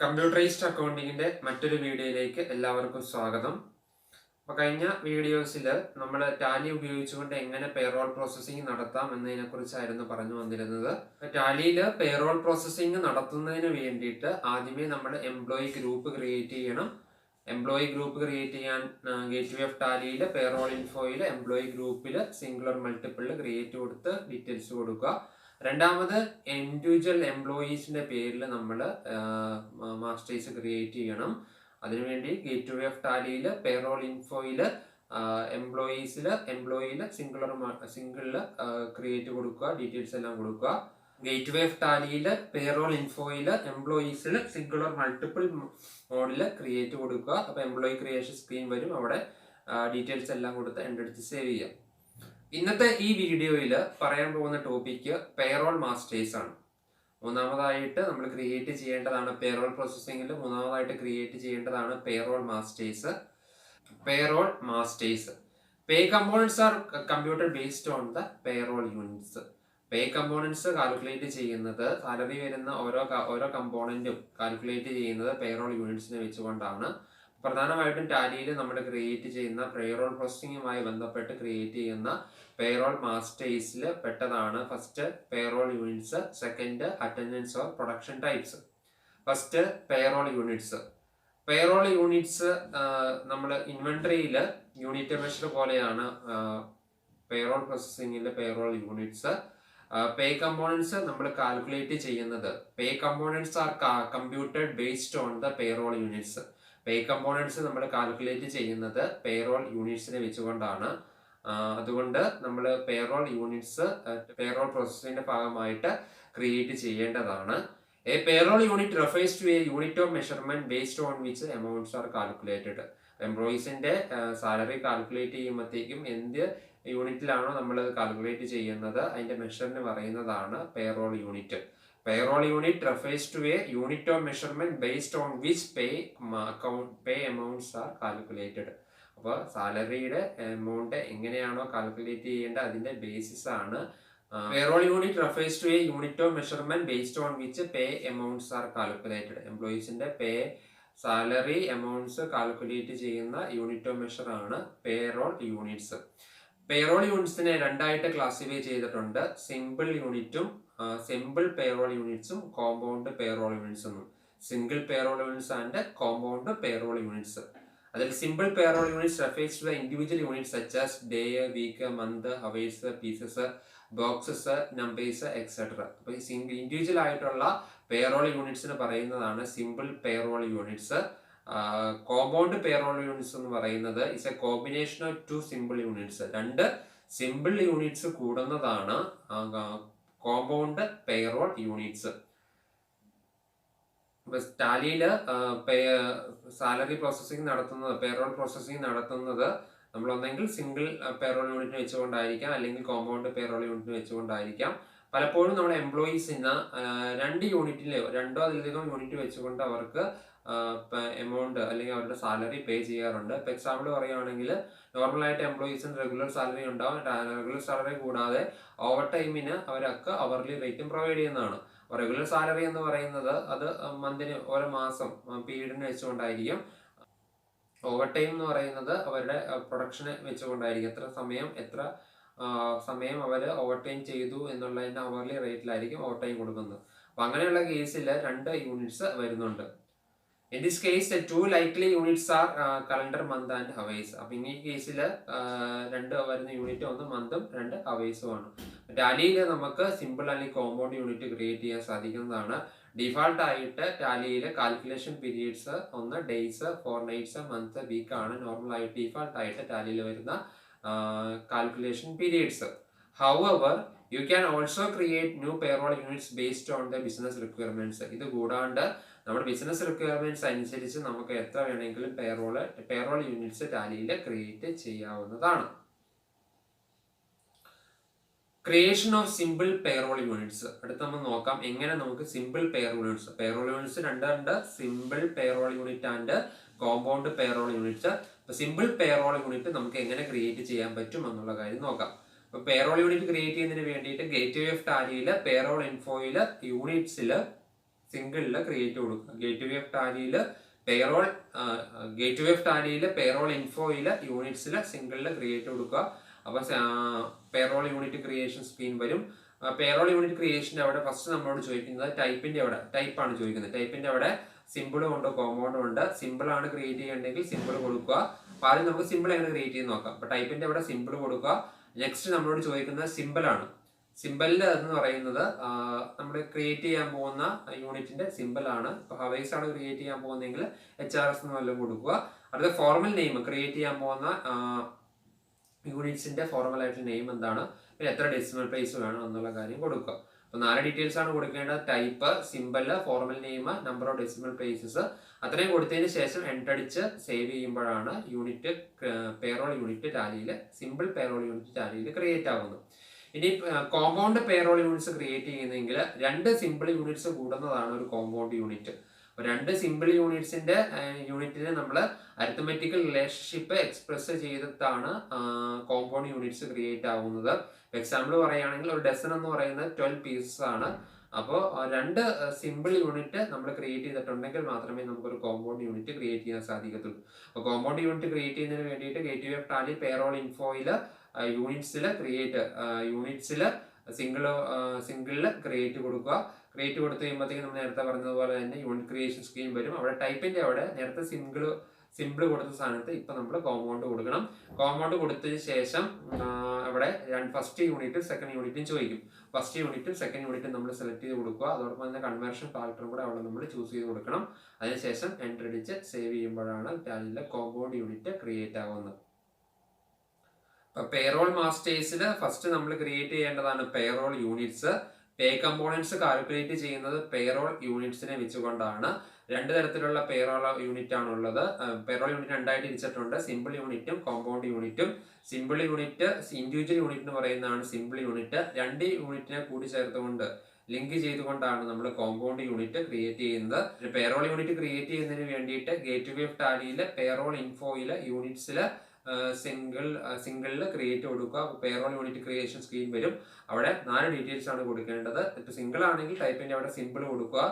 Computerised അക്കൗണ്ടിങ്ങിന്റെ മറ്റൊരു വീഡിയോയിലേക്ക് എല്ലാവർക്കും സ്വാഗതം. അപ്പോൾ കഴിഞ്ഞ വീഡിയോസിൽ നമ്മൾ ടാലി ഉപയോഗിച്ചുകൊണ്ട് എങ്ങനെ പേറോൾ പ്രോസസ്സിംഗ് നടത്താം എന്നതിനെ കുറിച്ചായിരുന്നു പറഞ്ഞു വന്നിരുന്നത്. ടാലിയിൽ പേറോൾ പ്രോസസ്സിംഗ് നടത്തുന്നതിന് വേണ്ടിയിട്ട് ആദ്യമേ നമ്മൾ എംപ്ലോയി ഗ്രൂപ്പ് ക്രിയേറ്റ് ചെയ്യണം. എംപ്ലോയി ഗ്രൂപ്പ് ക്രിയേറ്റ് ചെയ്യാൻ ഗേറ്റ്വേ ഓഫ് ടാലിയിൽ പേറോൾ ഇൻഫോയിൽ എംപ്ലോയി ഗ്രൂപ്പിൽ സിംഗുലർ മൾട്ടിപ്പിൾ ക്രിയേറ്റ് കൊടുത്ത് ഡീറ്റെയിൽസ് കൊടുക്കുക. രണ്ടാമത് ഇൻഡിവിജ്വൽ എംപ്ലോയീസിന്റെ പേരിൽ നമ്മൾ മാസ്റ്റേഴ്സ് ക്രിയേറ്റ് ചെയ്യണം. അതിനുവേണ്ടി ഗേറ്റ്വേ ഓഫ് ടാലിയിൽ പേറോൾ ഇൻഫോയിൽ എംപ്ലോയിയിൽ സിംഗിളിൽ ക്രിയേറ്റ് കൊടുക്കുക, ഡീറ്റെയിൽസ് എല്ലാം കൊടുക്കുക. ഗേറ്റ്വേ ഓഫ് ടാലിയിൽ പേറോൾ ഇൻഫോയിൽ എംപ്ലോയീസിൽ സിംഗുലർ മൾട്ടിപ്പിൾ മോഡിൽ ക്രിയേറ്റ് കൊടുക്കുക. അപ്പോൾ എംപ്ലോയി ക്രിയേഷൻ സ്ക്രീൻ വരും, അവിടെ ഡീറ്റെയിൽസ് എല്ലാം കൊടുത്ത് എൻ്റെ അടുത്ത് സേവ് ചെയ്യാം. ഇന്നത്തെ ഈ വീഡിയോയിൽ പറയാൻ പോകുന്ന ടോപ്പിക്ക് പേറോൾ മാസ്റ്റേഴ്സ് ആണ്. മൂന്നാമതായിട്ട് നമ്മൾ ക്രിയേറ്റ് ചെയ്യേണ്ടതാണ് പേറോൾ പ്രോസസ്സിംഗിൽ മൂന്നാമതായിട്ട് ക്രിയേറ്റ് ചെയ്യേണ്ടതാണ് payroll masters. Pay components R computer based on the payroll units. Pay components calculate ചെയ്യുന്നത്, സാലറി വരുന്ന ഓരോ കമ്പോണന്റും കാൽക്കുലേറ്റ് ചെയ്യുന്നത് പേറോൾ യൂണിറ്റ്സിനെ വെച്ചുകൊണ്ടാണ്. പ്രധാനമായിട്ടും ടാലിയിൽ നമ്മൾ ക്രിയേറ്റ് ചെയ്യുന്ന പേറോൾ പ്രോസസ്സിംഗുമായി ബന്ധപ്പെട്ട് ക്രിയേറ്റ് ചെയ്യുന്ന പേറോൾ മാസ്റ്റേഴ്സിൽ പെട്ടതാണ് first payroll units, second attendance or production types. First payroll units നമ്മൾ ഇൻവെന്ററിയിൽ യൂണിറ്റ് മെഷർ പോലെയാണ് പേറോൾ പ്രോസസ്സിംഗിലെ പേറോൾ യൂണിറ്റ്സ്. പേ കമ്പോണൻസ് നമ്മൾ കാൽക്കുലേറ്റ് ചെയ്യുന്നത്, pay components are computed based on the payroll units. Pay components നമ്മൾ calculate ചെയ്യുന്നത് payroll യൂണിറ്റ്സിനെ വെച്ചുകൊണ്ടാണ്. അതുകൊണ്ട് നമ്മൾ പേറോൾ യൂണിറ്റ്സ് പേറോൾ പ്രോസസ്സിന്റെ ഭാഗമായിട്ട് ക്രിയേറ്റ് ചെയ്യേണ്ടതാണ്. A payroll unit refers to a unit of measurement based on which amounts are calculated. എംപ്ലോയീസിന്റെ salary calculate ചെയ്യുമ്പോഴത്തേക്കും എന്ത് യൂണിറ്റിലാണോ നമ്മൾ കാൽക്കുലേറ്റ് ചെയ്യുന്നത് അതിന്റെ മെഷറിന് പറയുന്നതാണ് payroll unit. Payroll unit refers to a unit of measurement based on which pay amounts are calculated. അപ്പോൾ സാലറിയുടെ എമൗണ്ട് എങ്ങനെയാണോ കാൽക്കുലേറ്റ് ചെയ്യേണ്ടത് അതിന്റെ ബേസിസ് ആണ്. Payroll unit refers to a unit of measurement based on which pay amounts are calculated. എംപ്ലോയീസിന്റെ salary amounts calculate ചെയ്യുന്ന unit of measure ആണ് payroll units. Payroll യൂണിറ്റ്സിനെ രണ്ടായിട്ട് ക്ലാസിഫൈ ചെയ്തിട്ടുണ്ട്, സിമ്പിൾ യൂണിറ്റും സിമ്പിൾ പേറോൾ യൂണിറ്റ്സും കോമ്പൗണ്ട് പേറോൾ യൂണിറ്റ്സ് എന്നും. Single payroll units and compound payroll units. അതിൽ simple payroll units refers to the individual units such as day, week, month, hours, pieces, boxes, numbers etcetera. അപ്പോൾ ഈ individual ആയിട്ടുള്ള payroll യൂണിറ്റ്സിന് പറയുന്നതാണ് simple payroll units. Compound payroll units എന്ന് പറയുന്നത് is a combination of two simple units. രണ്ട് simple units കൂടുന്നതാണ് compound payroll units. ടാലിയില് സാലറി പ്രോസസ്സിംഗ് നടത്തുന്നത്, പേറോൾ പ്രോസസ്സിംഗ് നടത്തുന്നത് നമ്മൾ ഒന്നെങ്കിൽ സിംഗിൾ പേറോൾ യൂണിറ്റ് വെച്ചുകൊണ്ടായിരിക്കാം, അല്ലെങ്കിൽ കോമ്പൗണ്ട് പേറോൾ യൂണിറ്റ് വെച്ചുകൊണ്ടായിരിക്കാം. പലപ്പോഴും നമ്മുടെ എംപ്ലോയീസിന് രണ്ടോ അതിലധികം യൂണിറ്റ് വെച്ചുകൊണ്ട് അവർക്ക് എമൗണ്ട് അല്ലെങ്കിൽ അവരുടെ സാലറി പേ ചെയ്യാറുണ്ട്. ഇപ്പൊ എക്സാമ്പിൾ പറയുകയാണെങ്കിൽ നോർമലായിട്ട് എംപ്ലോയീസിന് റെഗുലർ സാലറി ഉണ്ടാവും. റെഗുലർ സാലറി കൂടാതെ ഓവർ ടൈമിന് അവരൊക്കെ അവർലി റേറ്റും പ്രൊവൈഡ് ചെയ്യുന്നതാണ്. റെഗുലർ സാലറി എന്ന് പറയുന്നത് അത് മന്തിന് ഓരോ മാസം പീരീഡിന് വെച്ചുകൊണ്ടായിരിക്കും. ഓവർ ടൈം എന്ന് പറയുന്നത് അവരുടെ പ്രൊഡക്ഷനെ വെച്ചുകൊണ്ടായിരിക്കും. എത്ര സമയം അവർ ഓവർ ടൈം ചെയ്തു എന്നുള്ളതിന്റെ അവർലി റേറ്റിലായിരിക്കും ഓവർ ടൈം കൊടുക്കുന്നത്. അപ്പൊ അങ്ങനെയുള്ള കേസിൽ രണ്ട് യൂണിറ്റ്സ് വരുന്നുണ്ട്. In this case, the two likely units are calendar month and hours. അപ്പോൾ ഈ കേസിൽ രണ്ട് വരുന്ന യൂണിറ്റ് ഒന്ന് മന്തും രണ്ട് ഹവേഴ്സും ആണ്. ടാലിയിൽ നമുക്ക് സിമ്പിൾ അല്ലെങ്കിൽ കോമ്പൗണ്ട് യൂണിറ്റ് ക്രിയേറ്റ് ചെയ്യാൻ സാധിക്കുന്നതാണ്. ഡിഫാൾട്ട് ആയിട്ട് ടാലിയിൽ കാൽക്കുലേഷൻ പീരീഡ്സ് ഒന്ന് days, four nights, month, week ആണ് നോർമൽ ആയിട്ട് ഡിഫാൾട്ട് ആയിട്ട് ടാലിയിൽ വരുന്ന calculation periods. However, you can also create new payroll units based on the business requirements. ഇത് കൂടാണ്ട് നമ്മുടെ ബിസിനസ് റിക്വയർമെന്റ്സ് അനുസരിച്ച് നമുക്ക് എത്ര വേണമെങ്കിലും പേറോൾ യൂണിറ്റ്സ് ടാലിയിൽ ക്രിയേറ്റ് ചെയ്യാവുന്നതാണ്. Creation of simple payroll units. അടുത്ത നമ്മൾ നോക്കാം എങ്ങനെ നമുക്ക് സിമ്പിൾ പേറോൾ യൂണിറ്റ്സ് രണ്ട് simple payroll unit and compound payroll units. Simple payroll unit നമുക്ക് എങ്ങനെ ക്രിയേറ്റ് ചെയ്യാൻ പറ്റും എന്നുള്ള കാര്യം നോക്കാം. പേറോൾ യൂണിറ്റ് ക്രിയേറ്റ് ചെയ്യുന്നതിന് വേണ്ടിയിട്ട് ഗേറ്റ്വേ ഓഫ് ടാലിയിൽ പേറോൾ ഇൻഫോയിൽ യൂണിറ്റ്സിൽ സിംഗിളിൽ ക്രിയേറ്റ് കൊടുക്കുക. ഗേറ്റ്വേ ഓഫ് ടാലിയിൽ പേറോൾ ഇൻഫോയിൽ യൂണിറ്റ്സിൽ സിംഗിളിൽ ക്രിയേറ്റ് കൊടുക്കുക. അപ്പോൾ പേറോൾ യൂണിറ്റ് ക്രിയേഷൻ സ്ക്രീൻ വരും. പേറോൾ യൂണിറ്റ് ക്രിയേഷൻ്റെ അവിടെ ഫസ്റ്റ് നമ്മളോട് ചോദിക്കുന്നത് ടൈപ്പാണ് ചോദിക്കുന്നത്. ടൈപ്പിന്റെ അവിടെ സിമ്പിളും ഉണ്ട് കോമ്പൗണ്ടും ഉണ്ട്. സിമ്പിൾ ആണ് ക്രിയേറ്റ് ചെയ്യേണ്ടെങ്കിൽ സിമ്പിൾ കൊടുക്കുക. അപ്പോൾ ആദ്യം നമുക്ക് സിമ്പിൾ എങ്ങനെ ക്രിയേറ്റ് ചെയ്ത് നോക്കാം. അപ്പോൾ ടൈപ്പിന്റെ അവിടെ സിമ്പിൾ കൊടുക്കുക. നെക്സ്റ്റ് നമ്മളോട് ചോദിക്കുന്നത് സിമ്പിളാണ്. സിമ്പിളിന്റെ എന്ന് പറയുന്നത് നമ്മൾ ക്രിയേറ്റ് ചെയ്യാൻ പോകുന്ന യൂണിറ്റിന്റെ സിമ്പിൾ ആണ്. ഇപ്പോൾ ഹവേഴ്സ് ആണ് ക്രിയേറ്റ് ചെയ്യാൻ പോകുന്നതെങ്കിൽ HRS എന്ന് വല്ലതും കൊടുക്കുക. അടുത്ത ഫോർമൽ നെയിം ക്രിയേറ്റ് ചെയ്യാൻ പോകുന്ന യൂണിറ്റ്സിന്റെ ഫോർമൽ ആയിട്ടുള്ള നെയിം എന്താണ്, പിന്നെ എത്ര ഡെസിമൽ പ്ലേസ് വേണം എന്നുള്ള കാര്യം കൊടുക്കുക. അപ്പോൾ 4 ഡീറ്റെയിൽസ് ആണ് കൊടുക്കേണ്ടത്. Type, simple, formal name, number of decimal places. അത്രയും കൊടുത്തതിന് ശേഷം എൻ്റർ അടിച്ച് സേവ് ചെയ്യുമ്പോഴാണ് പേറോൾ യൂണിറ്റ് ടാലിയിൽ സിമ്പിൾ പേറോൾ യൂണിറ്റ് ടാലിയിൽ ക്രിയേറ്റ് ആകുന്നത്. ഇനി കോമ്പൗണ്ട് പേറോൾ യൂണിറ്റ്സ് ക്രിയേറ്റ് ചെയ്യുന്നതെങ്കിൽ 2 സിമ്പിൾ യൂണിറ്റ്സ് കൂടുന്നതാണ് ഒരു കോമ്പൗണ്ട് യൂണിറ്റ്. 2 സിമ്പിൾ യൂണിറ്റിനെ നമ്മൾ അരിത്തമെറ്റിക്കൽ റിലേഷൻഷിപ്പ് എക്സ്പ്രസ് ചെയ്തിട്ടാണ് കോമ്പൗണ്ട് യൂണിറ്റ്സ് ക്രിയേറ്റ് ആവുന്നത്. എക്സാമ്പിൾ പറയുകയാണെങ്കിൽ ഒരു ഡസൻ എന്ന് പറയുന്നത് 12 പീസസ് ആണ്. അപ്പോൾ 2 സിമ്പിൾ യൂണിറ്റ് നമ്മൾ ക്രിയേറ്റ് ചെയ്തിട്ടുണ്ടെങ്കിൽ മാത്രമേ നമുക്കൊരു കോമ്പൗണ്ട് യൂണിറ്റ് ക്രിയേറ്റ് ചെയ്യാൻ സാധിക്കത്തുള്ളൂ. അപ്പോൾ കോമ്പൗണ്ട് യൂണിറ്റ് ക്രിയേറ്റ് ചെയ്യുന്നതിന് വേണ്ടിയിട്ട് ഗേറ്റ്വേ ഓഫ് ടാലി പേറോൾ ഇൻഫോയിൽ യൂണിറ്റ്സിൽ സിംഗിളിൽ ക്രിയേറ്റ് കൊടുക്കുക. ക്രിയേറ്റ് കൊടുത്തു കഴിയുമ്പോഴത്തേക്കും നമ്മൾ നേരത്തെ പറഞ്ഞതുപോലെ തന്നെ യൂണിറ്റ് ക്രിയേഷൻ സ്കീം വരും. അവിടെ ടൈപ്പിന്റെ അവിടെ നേരത്തെ സിമ്പിൾ കൊടുത്ത സ്ഥാനത്ത് ഇപ്പൊ നമ്മൾ കോമ്പൗണ്ട് കൊടുക്കണം. കോമ്പൗണ്ട് കൊടുത്തതിന് ശേഷം അവിടെ ഫസ്റ്റ് യൂണിറ്റും സെക്കൻഡ് യൂണിറ്റും ചോദിക്കും. ഫസ്റ്റ് യൂണിറ്റും സെക്കൻഡ് യൂണിറ്റും നമ്മൾ സെലക്ട് ചെയ്ത് കൊടുക്കുക. അതോടൊപ്പം തന്നെ കൺവേർഷൻ ഫാക്ടറും കൂടെ അവിടെ നമ്മൾ ചൂസ് ചെയ്ത് കൊടുക്കണം. അതിനുശേഷം എൻ്റർ അടിച്ച് സേവ് ചെയ്യുമ്പോഴാണ് ടാലിയിലെ കോമ്പൗണ്ട് യൂണിറ്റ് ക്രിയേറ്റ് ആവുന്നത്. പേറോൾ മാസ്റ്റേഴ്സിൽ ഫസ്റ്റ് നമ്മൾ ക്രിയേറ്റ് ചെയ്യേണ്ടതാണ് payroll units. Pay components calculate ചെയ്യുന്നത് പേറോൾ യൂണിറ്റ്സിനെ വെച്ചുകൊണ്ടാണ്. 2 തരത്തിലുള്ള പേറോൾ യൂണിറ്റ് ആണുള്ളത്. പേറോൾ യൂണിറ്റ് 2 ആയിട്ട് തിരിച്ചിട്ടുണ്ട്, സിമ്പിൾ യൂണിറ്റും കോമ്പൗണ്ട് യൂണിറ്റും. സിമ്പിൾ യൂണിറ്റ് ഇൻഡിവിജ്വൽ യൂണിറ്റ് എന്ന് പറയുന്നതാണ് സിമ്പിൾ യൂണിറ്റ്. 2 യൂണിറ്റിനെ കൂടി ചേർത്തുകൊണ്ട് ലിങ്ക് ചെയ്തുകൊണ്ടാണ് നമ്മൾ കോമ്പൗണ്ട് യൂണിറ്റ് ക്രിയേറ്റ് ചെയ്യുന്നത്. പേറോൾ യൂണിറ്റ് ക്രിയേറ്റ് ചെയ്യുന്നതിന് വേണ്ടിയിട്ട് ഗേറ്റ്വേ ഓഫ് ടാലിയിൽ പേറോൾ ഇൻഫോയിൽ യൂണിറ്റ്സിൽ സിംഗിളിൽ ക്രിയേറ്റ് കൊടുക്കുക. പേറോൾ യൂണിറ്റ് ക്രിയേഷൻ സ്ക്രീൻ വരും. അവിടെ 4 ഡീറ്റെയിൽസ് ആണ് കൊടുക്കേണ്ടത്. ഇപ്പോൾ സിംഗിൾ ആണെങ്കിൽ ടൈപ്പിന്റെ അവിടെ സിമ്പിൾ കൊടുക്കുക.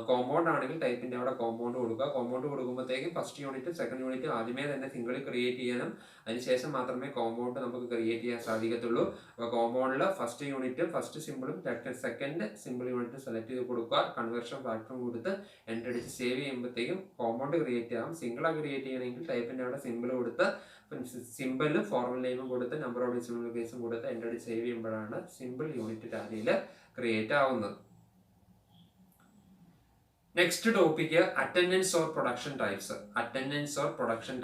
കോമ്പൗണ്ട് ആണെങ്കിൽ ടൈപ്പിന്റെ അവിടെ കോമ്പൗണ്ട് കൊടുക്കുക. കോമ്പൗണ്ട് കൊടുക്കുമ്പോഴത്തേക്കും ഫസ്റ്റ് യൂണിറ്റും സെക്കൻഡ് യൂണിറ്റും ആദ്യമേ തന്നെ സിംഗിൾ ക്രിയേറ്റ് ചെയ്യണം. അതിനുശേഷം മാത്രമേ കോമ്പൗണ്ട് നമുക്ക് ക്രിയേറ്റ് ചെയ്യാൻ സാധിക്കത്തുള്ളൂ. അപ്പോൾ കോമ്പൗണ്ടിൽ ഫസ്റ്റ് യൂണിറ്റും ഫസ്റ്റ് സിമ്പിളും സെക്കൻഡ് സിമ്പിൾ യൂണിറ്റും സെലക്ട് ചെയ്ത് കൊടുക്കുക. കൺവേർഷൻ ഫാക്ടറും കൊടുത്ത് എൻ്റർ അടിച്ച് സേവ് ചെയ്യുമ്പോഴത്തേക്കും കോമ്പൗണ്ട് ക്രിയേറ്റ് ചെയ്യാം. സിംഗിളാണ് ക്രിയേറ്റ് ചെയ്യണമെങ്കിൽ ടൈപ്പിന്റെ അവിടെ സിമ്പിൾ കൊടുത്ത് സിമ്പിളും ഫോർമൽ നെയിമും കൊടുത്ത് നമ്പർ ഓഫ് ഡെസിമൽ പ്ലേസും കൊടുത്ത് എൻ്റർ അടിച്ച് സേവ് ചെയ്യുമ്പോഴാണ് സിമ്പിൾ യൂണിറ്റ് ടാലിയിൽ ക്രിയേറ്റ് ആവുന്നത്. Next topic attendance or production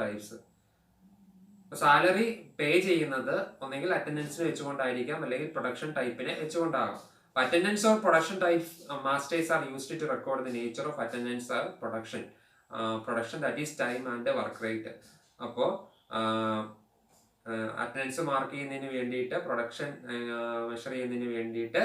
types. Salary pay ചെയ്യുന്നത് ഒന്നെങ്കിൽ അറ്റൻഡൻസിനെ വെച്ചുകൊണ്ടായിരിക്കാം, അല്ലെങ്കിൽ പ്രൊഡക്ഷൻ ടൈപ്പിനെ വെച്ചുകൊണ്ടാകാം. Attendance or production types masters are used to record the nature of attendance or production that is time and work rate. അപ്പോൾ attendance mark ചെയ്യുന്നതിന് വേണ്ടിയിട്ട്, പ്രൊഡക്ഷൻ മെഷർ ചെയ്യുന്നതിന് വേണ്ടിയിട്ട്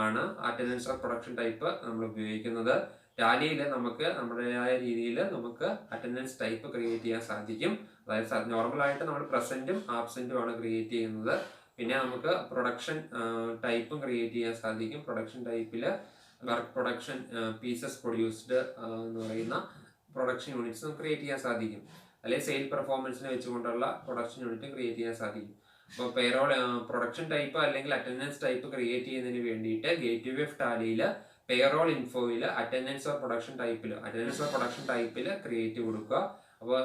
ആണ് അറ്റൻഡൻസ് ഓർ പ്രൊഡക്ഷൻ ടൈപ്പ് നമ്മൾ ഉപയോഗിക്കുന്നത്. ടാലിയിൽ നമുക്ക് നമ്മുടേതായ രീതിയിൽ നമുക്ക് അറ്റൻഡൻസ് ടൈപ്പ് ക്രിയേറ്റ് ചെയ്യാൻ സാധിക്കും. അതായത് നോർമലായിട്ട് നമ്മൾ പ്രസന്റും ആബ്സെന്റും ആണ് ക്രിയേറ്റ് ചെയ്യുന്നത്. പിന്നെ നമുക്ക് പ്രൊഡക്ഷൻ ടൈപ്പും ക്രിയേറ്റ് ചെയ്യാൻ സാധിക്കും. പ്രൊഡക്ഷൻ ടൈപ്പിൽ വർക്ക് പ്രൊഡക്ഷൻ പീസസ് പ്രൊഡ്യൂസ്ഡ് എന്ന് പറയുന്ന പ്രൊഡക്ഷൻ യൂണിറ്റ്സ് ക്രിയേറ്റ് ചെയ്യാൻ സാധിക്കും. അല്ലെങ്കിൽ സെയിൽ പെർഫോമൻസിനെ വെച്ചുകൊണ്ടുള്ള പ്രൊഡക്ഷൻ യൂണിറ്റ് ക്രിയേറ്റ് ചെയ്യാൻ സാധിക്കും. അപ്പോൾ പ്രൊഡക്ഷൻ ടൈപ്പ് അല്ലെങ്കിൽ അറ്റൻഡൻസ് ടൈപ്പ് ക്രിയേറ്റ് ചെയ്യുന്നതിന് വേണ്ടിയിട്ട് ഗേറ്റ്വേ ഓഫ് ടാലിയിൽ പേറോൾ ഇൻഫോയിൽ അറ്റൻഡൻസ് ഓർ പ്രൊഡക്ഷൻ ടൈപ്പിൽ ക്രിയേറ്റ് കൊടുക്കുക. അപ്പോൾ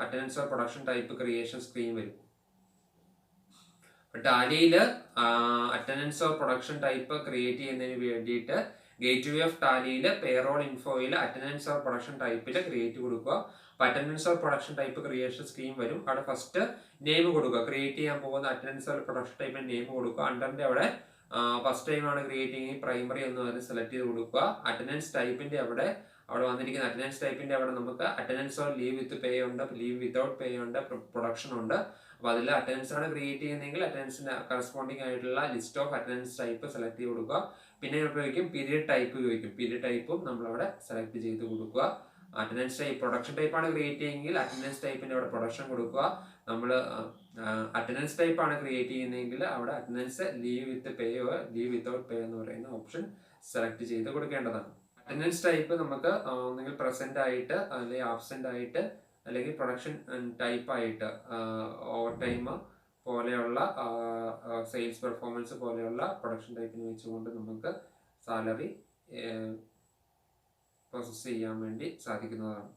attendance or production type creation screen വരും. ടാലിയിൽ attendance or production type create ചെയ്യുന്നതിന് വേണ്ടിയിട്ട് ഗേറ്റ്വേ ഓഫ് ടാലിയിൽ പേറോൾ ഇൻഫോയിൽ അറ്റൻഡൻസ് ഓർ പ്രൊഡക്ഷൻ ടൈപ്പിൽ ക്രിയേറ്റ് കൊടുക്കുക. അപ്പോൾ attendance or production type creation scheme വരും. അവിടെ ഫസ്റ്റ് നെയിം കൊടുക്കുക. ക്രിയേറ്റ് ചെയ്യാൻ പോകുന്ന അറ്റൻഡൻസ് ഓർ പ്രൊഡക്ഷൻ ടൈപ്പിന് നെയിം കൊടുക്കുക. അണ്ടറിന്റെ അവിടെ ഫസ്റ്റ് ടൈം ആണ് ക്രിയേറ്റ് ചെയ്യുന്നത്, പ്രൈമറി എന്ന് പറഞ്ഞ് സെലക്ട് ചെയ്ത് കൊടുക്കുക. അറ്റൻഡൻസ് ടൈപ്പിന്റെ അവിടെ വന്നിരിക്കുന്ന അറ്റൻഡൻസ് ടൈപ്പിന്റെ അവിടെ നമുക്ക് അറ്റൻഡൻസ് ഓർ ലീവ് വിത്ത് പേ ഉണ്ട്, ലീവ് വിത്തൗട്ട് പേ ഉണ്ട്, പ്രൊഡക്ഷൻ ഉണ്ട്. അപ്പോൾ അതിൽ അറ്റൻഡൻസ് ആണ് ക്രിയേറ്റ് ചെയ്യുന്നതെങ്കിൽ അറ്റൻഡൻസിന് കറസ്പോണ്ടിങ് ആയിട്ടുള്ള list of attendance type select ചെയ്ത് കൊടുക്കുക. പിന്നെ ഉപയോഗിക്കും പീരിയഡ് ടൈപ്പും നമ്മളവിടെ സെലക്ട് ചെയ്ത് കൊടുക്കുക. അറ്റൻഡൻസ് ടൈപ്പ് പ്രൊഡക്ഷൻ ടൈപ്പാണ് ക്രിയേറ്റ് ചെയ്യുമെങ്കിൽ അറ്റൻഡൻസ് ടൈപ്പിന്റെ അവിടെ പ്രൊഡക്ഷൻ കൊടുക്കുക. നമ്മൾ അറ്റൻഡൻസ് ടൈപ്പ് ആണ് ക്രിയേറ്റ് ചെയ്യുന്നതെങ്കിൽ അവിടെ അറ്റൻഡൻസ് ലീവ് വിത്ത് പേ ലീവ് വിത്തൗട്ട് പേ എന്ന് പറയുന്ന ഓപ്ഷൻ സെലക്ട് ചെയ്ത് കൊടുക്കേണ്ടതാണ്. അറ്റൻഡൻസ് ടൈപ്പ് നമുക്ക് ഒന്നുകിൽ പ്രസന്റ് ആയിട്ട് അല്ലെങ്കിൽ ആബ്സെന്റ് ആയിട്ട് അല്ലെങ്കിൽ പ്രൊഡക്ഷൻ ടൈപ്പ് ആയിട്ട് ഓവർ ടൈം പോലെയുള്ള സെയിൽസ് പെർഫോമൻസ് പോലെയുള്ള പ്രൊഡക്ഷൻ ടൈപ്പിന് വെച്ചുകൊണ്ട് നമുക്ക് സാലറി പ്രോസസ് ചെയ്യാൻ വേണ്ടി സാധിക്കുന്നതാണ്.